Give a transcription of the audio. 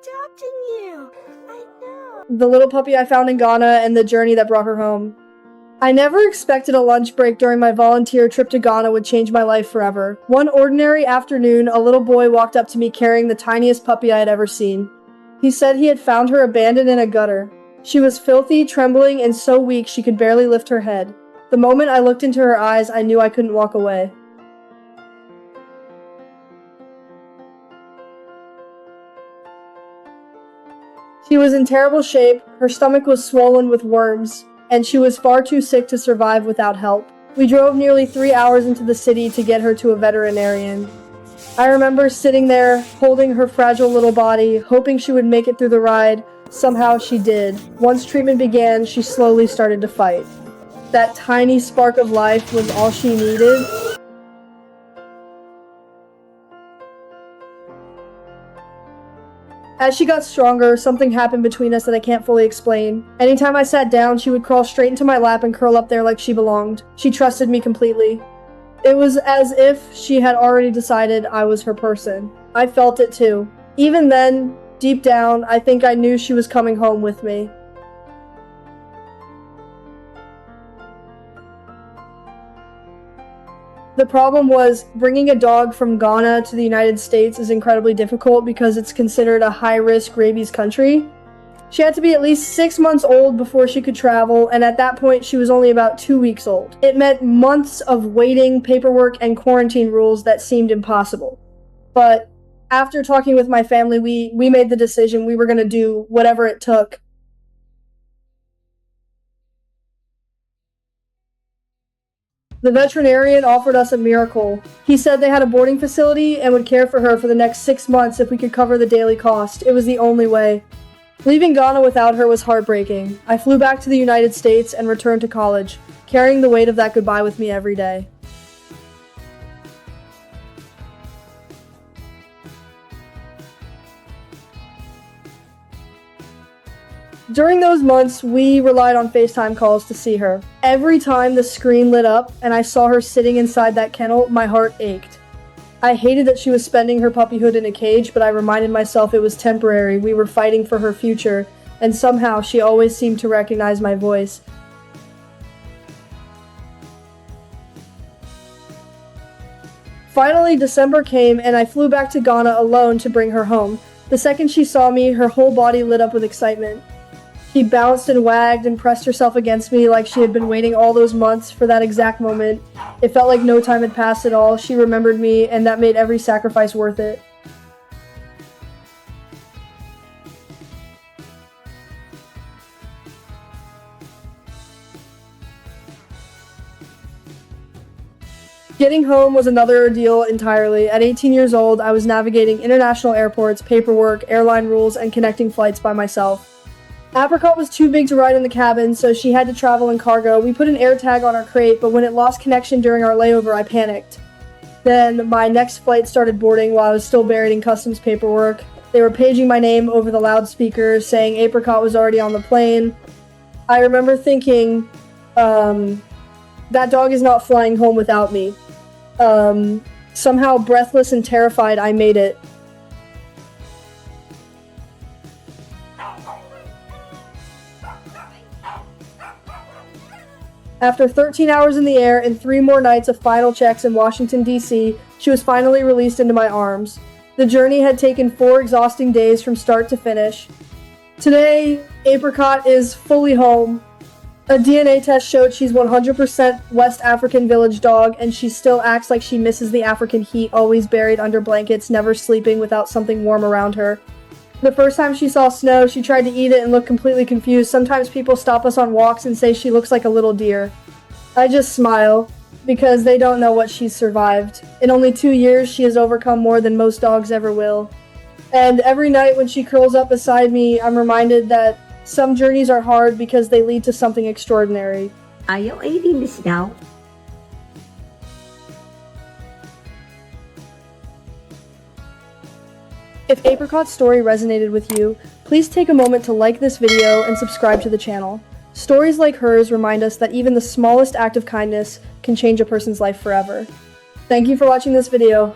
adopting you. I know. The little puppy I found in Ghana and the journey that brought her home. I never expected a lunch break during my volunteer trip to Ghana would change my life forever. One ordinary afternoon, a little boy walked up to me carrying the tiniest puppy I had ever seen. He said he had found her abandoned in a gutter. She was filthy, trembling, and so weak she could barely lift her head. The moment I looked into her eyes, I knew I couldn't walk away. She was in terrible shape, her stomach was swollen with worms, and she was far too sick to survive without help. We drove nearly 3 hours into the city to get her to a veterinarian. I remember sitting there, holding her fragile little body, hoping she would make it through the ride. Somehow she did. Once treatment began, she slowly started to fight. That tiny spark of life was all she needed. As she got stronger, something happened between us that I can't fully explain. Anytime I sat down, she would crawl straight into my lap and curl up there like she belonged. She trusted me completely. It was as if she had already decided I was her person. I felt it too. Even then, deep down, I think I knew she was coming home with me. The problem was, bringing a dog from Ghana to the United States is incredibly difficult because it's considered a high-risk rabies country. She had to be at least 6 months old before she could travel, and at that point she was only about 2 weeks old. It meant months of waiting, paperwork, and quarantine rules that seemed impossible. But after talking with my family, we made the decision we were going to do whatever it took. The veterinarian offered us a miracle. He said they had a boarding facility and would care for her for the next 6 months if we could cover the daily cost. It was the only way. Leaving Ghana without her was heartbreaking. I flew back to the United States and returned to college, carrying the weight of that goodbye with me every day. During those months, we relied on FaceTime calls to see her. Every time the screen lit up and I saw her sitting inside that kennel, my heart ached. I hated that she was spending her puppyhood in a cage, but I reminded myself it was temporary. We were fighting for her future, and somehow she always seemed to recognize my voice. Finally, December came, and I flew back to Ghana alone to bring her home. The second she saw me, her whole body lit up with excitement. She bounced and wagged and pressed herself against me like she had been waiting all those months for that exact moment. It felt like no time had passed at all. She remembered me, and that made every sacrifice worth it. Getting home was another ordeal entirely. At 18 years old, I was navigating international airports, paperwork, airline rules, and connecting flights by myself. Apricot was too big to ride in the cabin, so she had to travel in cargo. We put an air tag on our crate, but when it lost connection during our layover, I panicked. Then my next flight started boarding while I was still buried in customs paperwork. They were paging my name over the loudspeaker, saying Apricot was already on the plane. I remember thinking, that dog is not flying home without me. Somehow breathless and terrified, I made it. After 13 hours in the air and 3 more nights of final checks in Washington, D.C., she was finally released into my arms. The journey had taken 4 exhausting days from start to finish. Today, Apricot is fully home. A DNA test showed she's 100% West African village dog, and she still acts like she misses the African heat, always buried under blankets, never sleeping without something warm around her. The first time she saw snow, she tried to eat it and looked completely confused. Sometimes people stop us on walks and say she looks like a little deer. I just smile, because they don't know what she's survived. In only 2 years, she has overcome more than most dogs ever will. And every night when she curls up beside me, I'm reminded that some journeys are hard because they lead to something extraordinary. Are you eating this now? If Apricot's story resonated with you, please take a moment to like this video and subscribe to the channel. Stories like hers remind us that even the smallest act of kindness can change a person's life forever. Thank you for watching this video.